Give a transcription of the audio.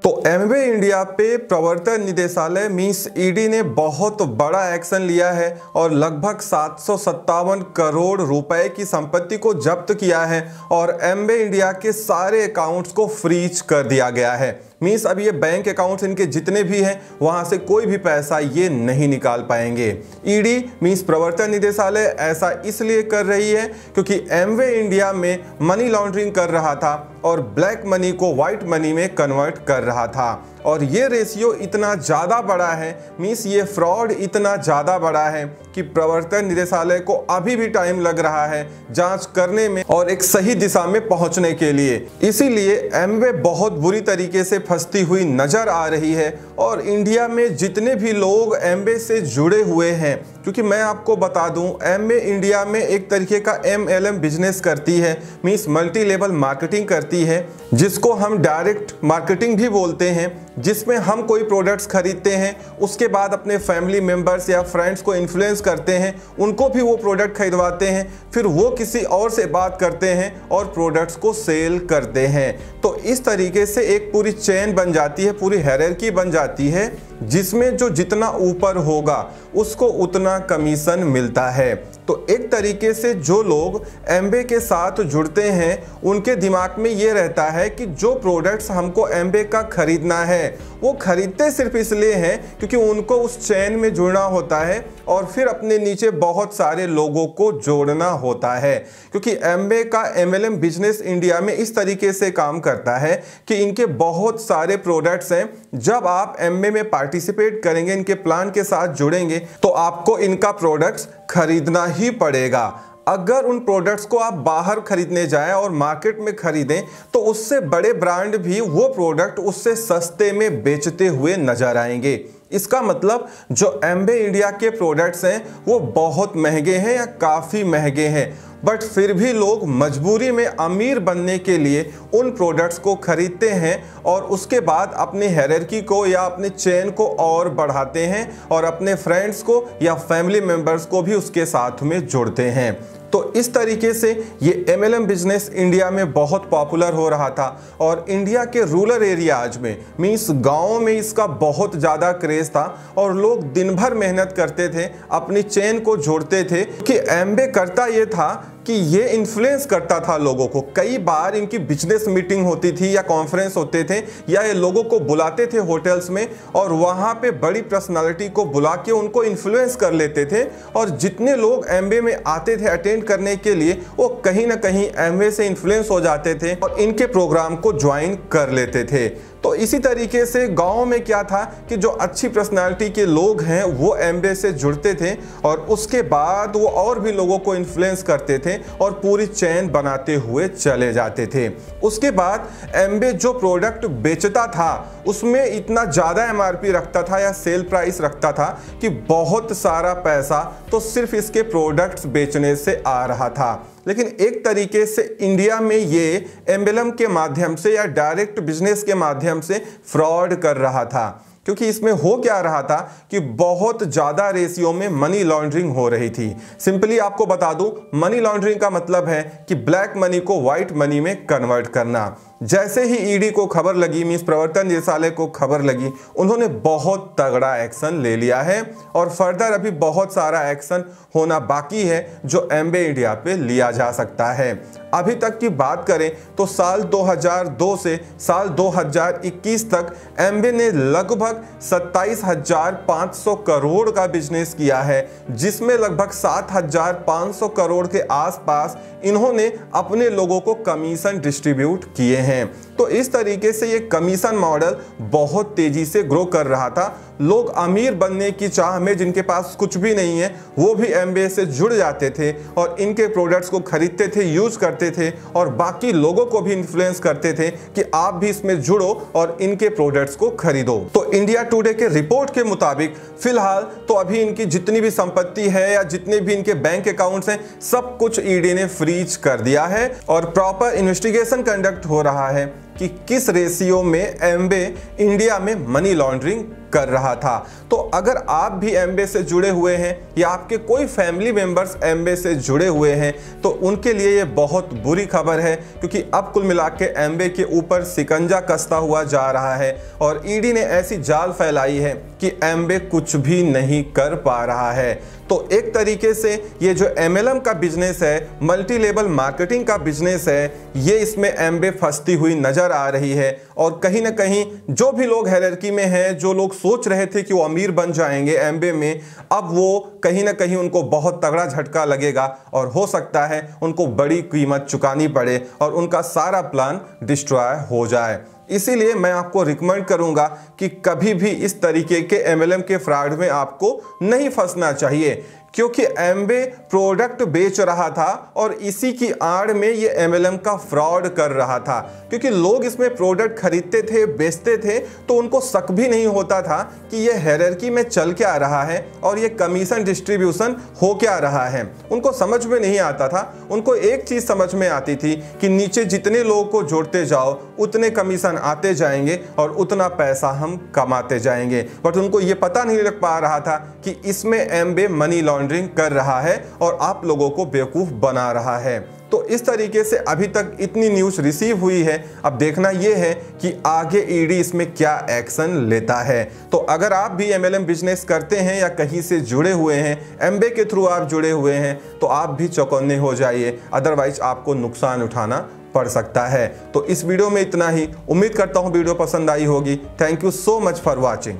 तो Amway India पे प्रवर्तन निदेशालय मींस ईडी ने बहुत बड़ा एक्शन लिया है और लगभग 757 करोड़ रुपए की संपत्ति को जब्त किया है और एमवे इंडिया के सारे अकाउंट्स को फ्रीज कर दिया गया है। मींस अब ये बैंक अकाउंट्स इनके जितने भी हैं वहां से कोई भी पैसा ये नहीं निकाल पाएंगे। ईडी मींस प्रवर्तन निदेशालय ऐसा इसलिए कर रही है क्योंकि एमवे इंडिया में मनी लॉन्ड्रिंग कर रहा था और ब्लैक मनी को व्हाइट मनी में कन्वर्ट कर रहा था और ये रेशियो इतना ज़्यादा बड़ा है, मींस ये फ्रॉड इतना ज़्यादा बड़ा है कि प्रवर्तन निदेशालय को अभी भी टाइम लग रहा है जांच करने में और एक सही दिशा में पहुंचने के लिए। इसीलिए एमवे बहुत बुरी तरीके से फंसती हुई नजर आ रही है और इंडिया में जितने भी लोग एमवे से जुड़े हुए हैं, क्योंकि मैं आपको बता दूं एमवे इंडिया में एक तरीके का एमएलएम बिजनेस करती है, मींस मल्टी लेवल मार्केटिंग करती है, जिसको हम डायरेक्ट मार्केटिंग भी बोलते हैं, जिसमें हम कोई प्रोडक्ट्स खरीदते हैं उसके बाद अपने फैमिली मेंबर्स या फ्रेंड्स को इन्फ्लुएंस करते हैं, उनको भी वो प्रोडक्ट खरीदवाते हैं, फिर वो किसी और से बात करते हैं और प्रोडक्ट्स को सेल करते हैं। तो इस तरीके से एक पूरी चेन बन जाती है, पूरी हायरार्की बन जाती है, जिसमें जो जितना ऊपर होगा उसको उतना कमीशन मिलता है। तो एक तरीके से जो लोग एमवे के साथ जुड़ते हैं उनके दिमाग में ये रहता है कि जो प्रोडक्ट्स हमको एमवे का खरीदना है वो खरीदते सिर्फ इसलिए हैं क्योंकि उनको उस चेन में जुड़ना होता है और फिर अपने नीचे बहुत सारे लोगों को जोड़ना होता है। क्योंकि एमवे का एमएलएम बिजनेस इंडिया में इस तरीके से काम करता है कि इनके बहुत सारे प्रोडक्ट्स हैं, जब आप एमवे में पार्टिसिपेट करेंगे, इनके प्लान के साथ जुड़ेंगे तो आपको इनका प्रोडक्ट्स खरीदना ही पड़ेगा। अगर उन प्रोडक्ट्स को आप बाहर खरीदने जाएं और मार्केट में खरीदें तो उससे बड़े ब्रांड भी वो प्रोडक्ट उससे सस्ते में बेचते हुए नजर आएंगे। इसका मतलब जो एमवे इंडिया के प्रोडक्ट्स हैं वो बहुत महंगे हैं या काफ़ी महंगे हैं, बट फिर भी लोग मजबूरी में अमीर बनने के लिए उन प्रोडक्ट्स को खरीदते हैं और उसके बाद अपनी हायरार्की को या अपने चेन को और बढ़ाते हैं और अपने फ्रेंड्स को या फैमिली मेंबर्स को भी उसके साथ में जोड़ते हैं। तो इस तरीके से ये एमएलएम बिजनेस इंडिया में बहुत पॉपुलर हो रहा था और इंडिया के रूरल एरियाज में मींस गाँव में इसका बहुत ज़्यादा क्रेज़ था और लोग दिन भर मेहनत करते थे, अपनी चेन को जोड़ते थे कि एमवे करता ये था कि ये इन्फ्लुएंस करता था लोगों को। कई बार इनकी बिजनेस मीटिंग होती थी या कॉन्फ्रेंस होते थे या ये लोगों को बुलाते थे होटल्स में और वहाँ पे बड़ी पर्सनालिटी को बुला के उनको इन्फ्लुएंस कर लेते थे और जितने लोग एमवे में आते थे अटेंड करने के लिए वो कहीं ना कहीं एमवे से इन्फ्लुएंस हो जाते थे और इनके प्रोग्राम को ज्वाइन कर लेते थे। तो इसी तरीके से गांव में क्या था कि जो अच्छी पर्सनालिटी के लोग हैं वो एमवे से जुड़ते थे और उसके बाद वो और भी लोगों को इन्फ्लुएंस करते थे और पूरी चेन बनाते हुए चले जाते थे। उसके बाद एमवे जो प्रोडक्ट बेचता था उसमें इतना ज़्यादा एमआरपी रखता था या सेल प्राइस रखता था कि बहुत सारा पैसा तो सिर्फ इसके प्रोडक्ट्स बेचने से आ रहा था। लेकिन एक तरीके से इंडिया में ये एमएलएम के माध्यम से या डायरेक्ट बिजनेस के माध्यम से फ्रॉड कर रहा था, क्योंकि इसमें हो क्या रहा था कि बहुत ज़्यादा रेशियो में मनी लॉन्ड्रिंग हो रही थी। सिंपली आपको बता दूं, मनी लॉन्ड्रिंग का मतलब है कि ब्लैक मनी को व्हाइट मनी में कन्वर्ट करना। जैसे ही ईडी को खबर लगी, मींस प्रवर्तन निदेशालय को खबर लगी, उन्होंने बहुत तगड़ा एक्शन ले लिया है और फर्दर अभी बहुत सारा एक्शन होना बाकी है जो एमवे इंडिया पे लिया जा सकता है। अभी तक की बात करें तो साल 2002 से साल 2021 तक एमवे ने लगभग 27,500 करोड़ का बिजनेस किया है, जिसमें लगभग 7,500 करोड़ के आसपास इन्होंने अपने लोगों को कमीशन डिस्ट्रीब्यूट किए हैं। तो इस तरीके से ये कमीशन मॉडल बहुत तेजी से ग्रो कर रहा था। लोग अमीर बनने की चाह में, जिनके पास कुछ भी नहीं है, वो भी एमवे से जुड़ जाते थे और इनके प्रोडक्ट्स को खरीदते थे, यूज करते थे और बाकी लोगों को भी इन्फ्लुएंस करते थे कि आप भी इसमें जुड़ो और इनके प्रोडक्ट्स को खरीदो। तो इंडिया टुडे के रिपोर्ट के मुताबिक फिलहाल तो अभी इनकी जितनी भी संपत्ति है या जितने भी इनके बैंक अकाउंट्स हैं सब कुछ ईडी ने फ्रीज कर दिया है और प्रॉपर इन्वेस्टिगेशन कंडक्ट हो रहा है कि किस रेशियो में एमवे इंडिया में मनी लॉन्ड्रिंग कर रहा था। तो अगर आप भी एमवे से जुड़े हुए हैं या आपके कोई फैमिली मेंबर्स एमवे से जुड़े हुए हैं तो उनके लिए ये बहुत बुरी खबर है, क्योंकि अब कुल मिला के एमवे के ऊपर शिकंजा कसता हुआ जा रहा है और ईडी ने ऐसी जाल फैलाई है कि एमवे कुछ भी नहीं कर पा रहा है। तो एक तरीके से ये जो एमएलएम का बिजनेस है, मल्टी लेवल मार्केटिंग का बिजनेस है, ये इसमें एमवे फंसती हुई नजर आ रही है। और कहीं ना कहीं जो भी लोग हायरार्की में हैं, जो लोग सोच रहे थे कि वो अमीर बन जाएंगे एमवे में, अब वो कहीं ना कहीं उनको बहुत तगड़ा झटका लगेगा और हो सकता है उनको बड़ी कीमत चुकानी पड़े और उनका सारा प्लान डिस्ट्रॉय हो जाए। इसीलिए मैं आपको रिकमेंड करूंगा कि कभी भी इस तरीके के एमएलएम के फ्रॉड में आपको नहीं फंसना चाहिए, क्योंकि एमवे प्रोडक्ट बेच रहा था और इसी की आड़ में ये एमएलएम का फ्रॉड कर रहा था। क्योंकि लोग इसमें प्रोडक्ट खरीदते थे, बेचते थे, तो उनको शक भी नहीं होता था कि ये हायरार्की में चल क्या रहा है और ये कमीशन डिस्ट्रीब्यूशन हो क्या रहा है। उनको समझ में नहीं आता था। उनको एक चीज़ समझ में आती थी कि नीचे जितने लोगों को जोड़ते जाओ उतने कमीशन आते जाएंगे और उतना पैसा हम कमाते जाएंगे। बट उनको ये पता नहीं लग पा रहा था कि इसमें एमवे मनी लॉन्ड्रिंग कर रहा है और आप लोगों को बेवकूफ बना रहा है। तो इस तरीके से अभी तक इतनी न्यूज़ रिसीव हुई है। अब देखना यह है कि आगे ईडी इसमें क्या एक्शन लेता है। तो अगर आप भी एमएलएम बिजनेस करते हैं या कहीं से जुड़े हुए हैं, एमवे के थ्रू आप जुड़े हुए हैं, तो आप भी चौकन्ने हो जाइए, अदरवाइज आपको नुकसान उठाना पड़ सकता है। तो इस वीडियो में इतना ही। उम्मीद करता हूँ वीडियो पसंद आई होगी। Thank you so much for watching.